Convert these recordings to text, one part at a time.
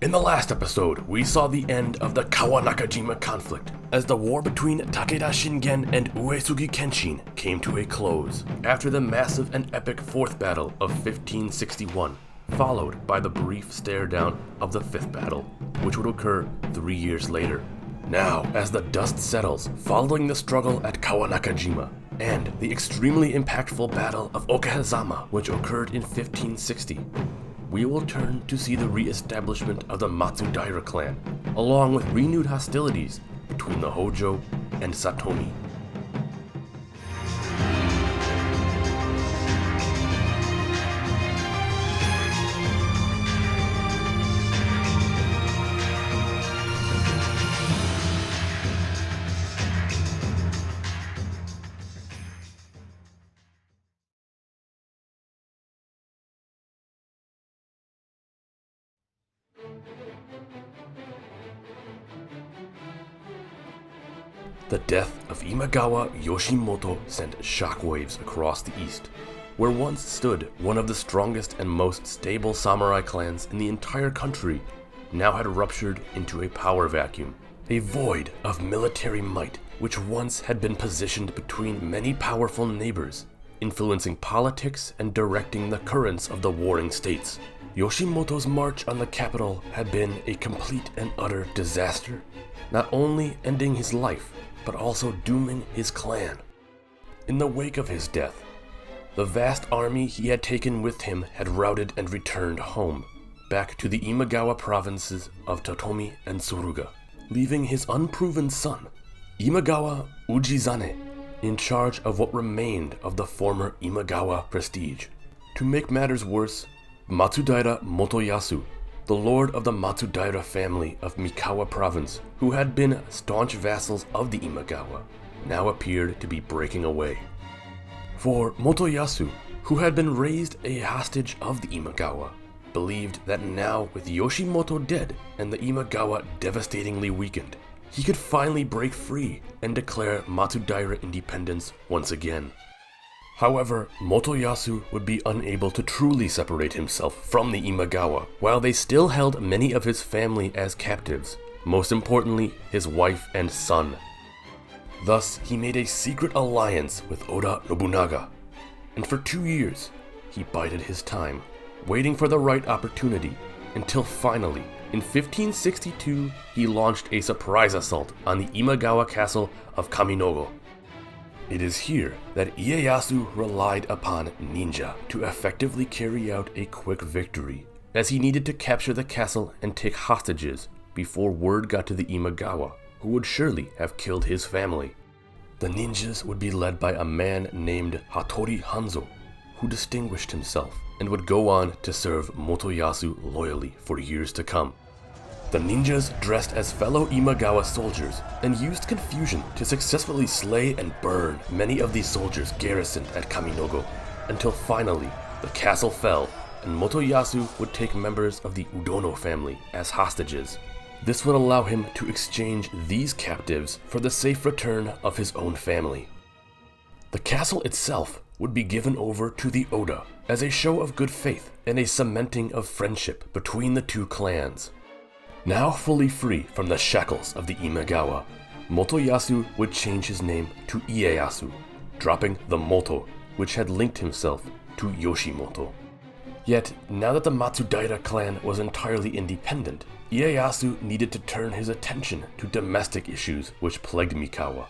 In the last episode, we saw the end of the Kawanakajima conflict, as the war between Takeda Shingen and Uesugi Kenshin came to a close, after the massive and epic Fourth Battle of 1561, followed by the brief stare-down of the Fifth Battle, which would occur 3 years later. Now, as the dust settles following the struggle at Kawanakajima, and the extremely impactful Battle of Okehazama, which occurred in 1560, we will turn to see the re-establishment of the Matsudaira clan, along with renewed hostilities between the Hojo and Satomi. The death of Imagawa Yoshimoto sent shockwaves across the east, where once stood one of the strongest and most stable samurai clans in the entire country, now had ruptured into a power vacuum, a void of military might which once had been positioned between many powerful neighbors, influencing politics and directing the currents of the warring states. Yoshimoto's march on the capital had been a complete and utter disaster, not only ending his life, but also dooming his clan. In the wake of his death, the vast army he had taken with him had routed and returned home, back to the Imagawa provinces of Totomi and Suruga, leaving his unproven son, Imagawa Ujizane, in charge of what remained of the former Imagawa prestige. To make matters worse, Matsudaira Motoyasu, the lord of the Matsudaira family of Mikawa province, who had been staunch vassals of the Imagawa, now appeared to be breaking away. For Motoyasu, who had been raised a hostage of the Imagawa, believed that now with Yoshimoto dead and the Imagawa devastatingly weakened, he could finally break free and declare Matsudaira independence once again. However, Motoyasu would be unable to truly separate himself from the Imagawa, while they still held many of his family as captives, most importantly his wife and son. Thus, he made a secret alliance with Oda Nobunaga, and for 2 years, he bided his time, waiting for the right opportunity, until finally, in 1562, he launched a surprise assault on the Imagawa castle of Kaminogo. It is here that Ieyasu relied upon ninja to effectively carry out a quick victory, as he needed to capture the castle and take hostages before word got to the Imagawa, who would surely have killed his family. The ninjas would be led by a man named Hattori Hanzo, who distinguished himself and would go on to serve Motoyasu loyally for years to come. The ninjas dressed as fellow Imagawa soldiers and used confusion to successfully slay and burn many of these soldiers garrisoned at Kaminogo, until finally the castle fell and Motoyasu would take members of the Udono family as hostages. This would allow him to exchange these captives for the safe return of his own family. The castle itself would be given over to the Oda as a show of good faith and a cementing of friendship between the two clans. Now fully free from the shackles of the Imagawa, Motoyasu would change his name to Ieyasu, dropping the Moto, which had linked himself to Yoshimoto. Yet, now that the Matsudaira clan was entirely independent, Ieyasu needed to turn his attention to domestic issues which plagued Mikawa.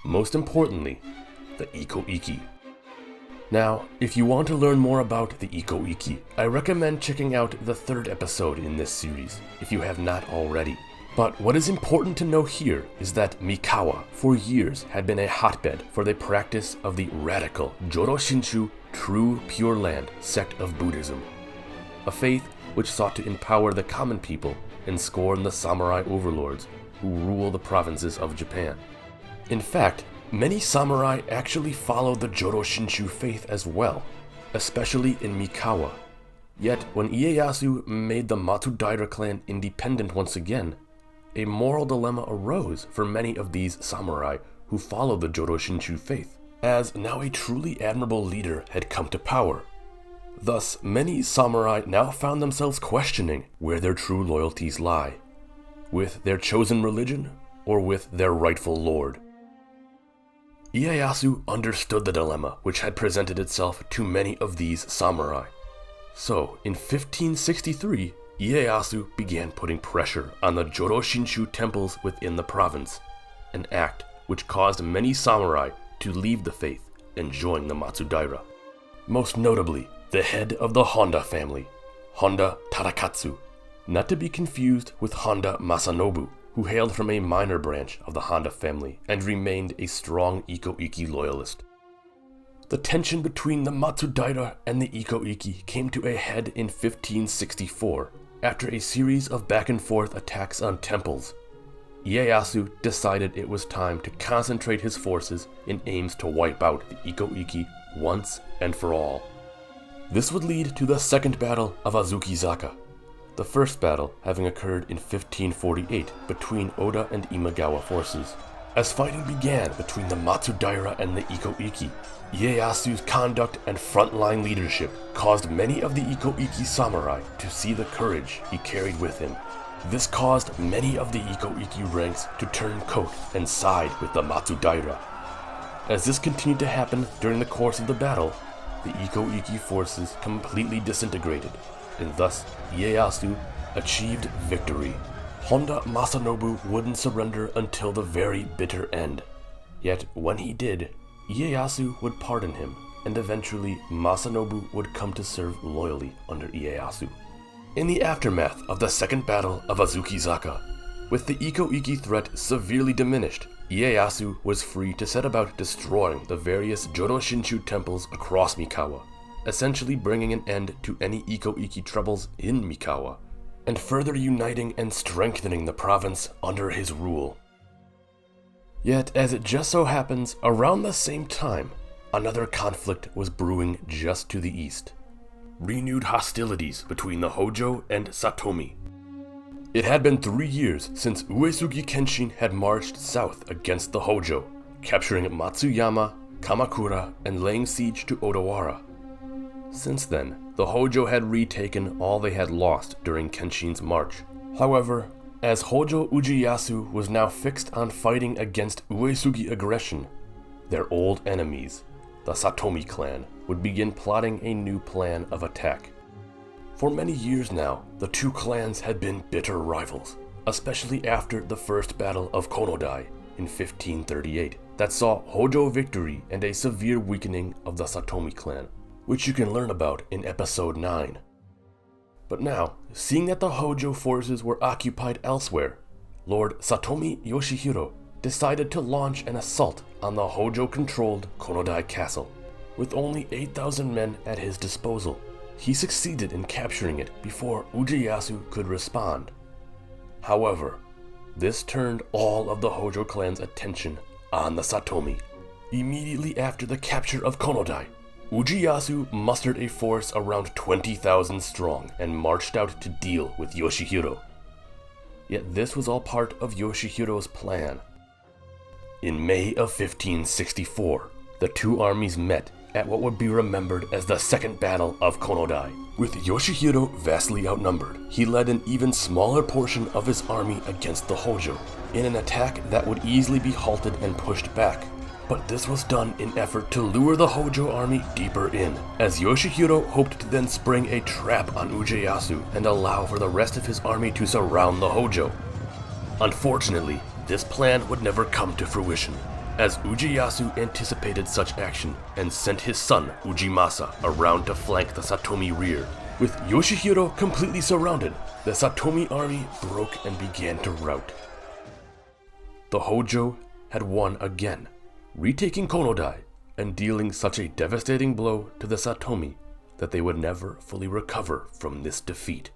Most importantly, the Ikko Ikki. Now, if you want to learn more about the Ikko Ikki, I recommend checking out the 3rd episode in this series, if you have not already. But what is important to know here is that Mikawa, for years, had been a hotbed for the practice of the radical Joro Shinshu True Pure Land sect of Buddhism, a faith which sought to empower the common people and scorn the samurai overlords who rule the provinces of Japan. In fact, many samurai actually followed the Joro Shinshu faith as well, especially in Mikawa. Yet, when Ieyasu made the Matsudaira clan independent once again, a moral dilemma arose for many of these samurai who followed the Joro Shinshu faith, as now a truly admirable leader had come to power. Thus, many samurai now found themselves questioning where their true loyalties lie, with their chosen religion or with their rightful lord. Ieyasu understood the dilemma which had presented itself to many of these samurai. So, in 1563, Ieyasu began putting pressure on the Joro-shinshu temples within the province, an act which caused many samurai to leave the faith and join the Matsudaira. Most notably, the head of the Honda family, Honda Tadakatsu, not to be confused with Honda Masanobu, who hailed from a minor branch of the Honda family and remained a strong Ikko Ikki loyalist. The tension between the Matsudaira and the Ikko Ikki came to a head in 1564 after a series of back-and-forth attacks on temples. Ieyasu decided it was time to concentrate his forces in aims to wipe out the Ikko Ikki once and for all. This would lead to the Second Battle of Azukizaka, the first battle having occurred in 1548 between Oda and Imagawa forces. As fighting began between the Matsudaira and the Ikko Ikki, Ieyasu's conduct and frontline leadership caused many of the Ikko Ikki samurai to see the courage he carried with him. This caused many of the Ikko Ikki ranks to turn coat and side with the Matsudaira. As this continued to happen during the course of the battle, the Ikko Ikki forces completely disintegrated, and thus Ieyasu achieved victory. Honda Masanobu wouldn't surrender until the very bitter end. Yet when he did, Ieyasu would pardon him, and eventually Masanobu would come to serve loyally under Ieyasu. In the aftermath of the Second Battle of Azukizaka, with the Ikko Ikki threat severely diminished, Ieyasu was free to set about destroying the various Joro-shinshu temples across Mikawa, essentially bringing an end to any Ikko Ikki troubles in Mikawa, and further uniting and strengthening the province under his rule. Yet, as it just so happens, around the same time, another conflict was brewing just to the east. Renewed hostilities between the Hojo and Satomi. It had been 3 years since Uesugi Kenshin had marched south against the Hojo, capturing Matsuyama, Kamakura, and laying siege to Odawara. Since then, the Hojo had retaken all they had lost during Kenshin's march. However, as Hojo Ieyasu was now fixed on fighting against Uesugi aggression, their old enemies, the Satomi clan, would begin plotting a new plan of attack. For many years now, the two clans had been bitter rivals, especially after the First Battle of Konodai in 1538, that saw Hojo victory and a severe weakening of the Satomi clan, which you can learn about in episode 9. But now, seeing that the Hojo forces were occupied elsewhere, Lord Satomi Yoshihiro decided to launch an assault on the Hojo-controlled Konodai castle. With only 8,000 men at his disposal, he succeeded in capturing it before Ieyasu could respond. However, this turned all of the Hojo clan's attention on the Satomi. Immediately after the capture of Konodai, Ieyasu mustered a force around 20,000 strong and marched out to deal with Yoshihiro. Yet this was all part of Yoshihiro's plan. In May of 1564, the two armies met at what would be remembered as the Second Battle of Konodai. With Yoshihiro vastly outnumbered, he led an even smaller portion of his army against the Hojo, in an attack that would easily be halted and pushed back. But this was done in effort to lure the Hojo army deeper in, as Yoshihiro hoped to then spring a trap on Ieyasu and allow for the rest of his army to surround the Hojo. Unfortunately, this plan would never come to fruition, as Ieyasu anticipated such action and sent his son Ujimasa around to flank the Satomi rear. With Yoshihiro completely surrounded, the Satomi army broke and began to rout. The Hojo had won again, retaking Konodai and dealing such a devastating blow to the Satomi that they would never fully recover from this defeat.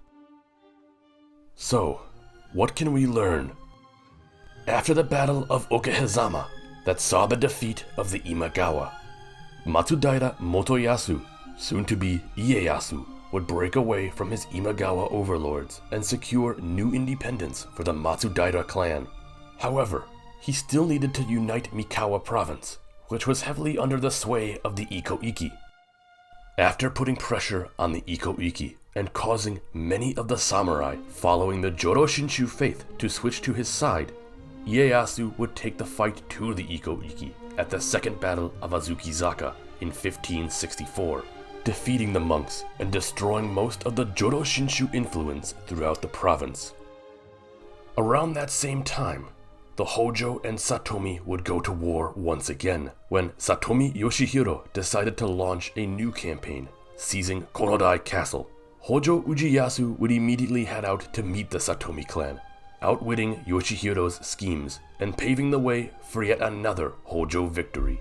So, what can we learn? After the Battle of Okehazama, that saw the defeat of the Imagawa, Matsudaira Motoyasu, soon to be Ieyasu, would break away from his Imagawa overlords and secure new independence for the Matsudaira clan. However, he still needed to unite Mikawa province, which was heavily under the sway of the Ikko Ikki. After putting pressure on the Ikko Ikki and causing many of the samurai following the Joro Shinshu faith to switch to his side, Ieyasu would take the fight to the Ikko Ikki at the Second Battle of Azukizaka in 1564, defeating the monks and destroying most of the Joro Shinshu influence throughout the province. Around that same time, the Hojo and Satomi would go to war once again, when Satomi Yoshihiro decided to launch a new campaign, seizing Konodai Castle. Hojo Ieyasu would immediately head out to meet the Satomi clan, outwitting Yoshihiro's schemes and paving the way for yet another Hojo victory.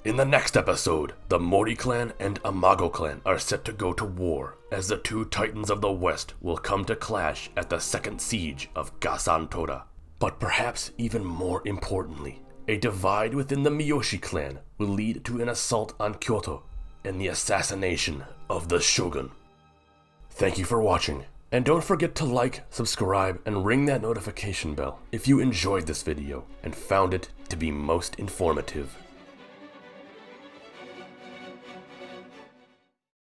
In the next episode, the Mori clan and Imagawa clan are set to go to war, as the two titans of the West will come to clash at the second siege of Gasantora. But perhaps even more importantly, a divide within the Miyoshi clan will lead to an assault on Kyoto and the assassination of the shogun. Thank you for watching, and don't forget to like, subscribe, and ring that notification bell if you enjoyed this video and found it to be most informative.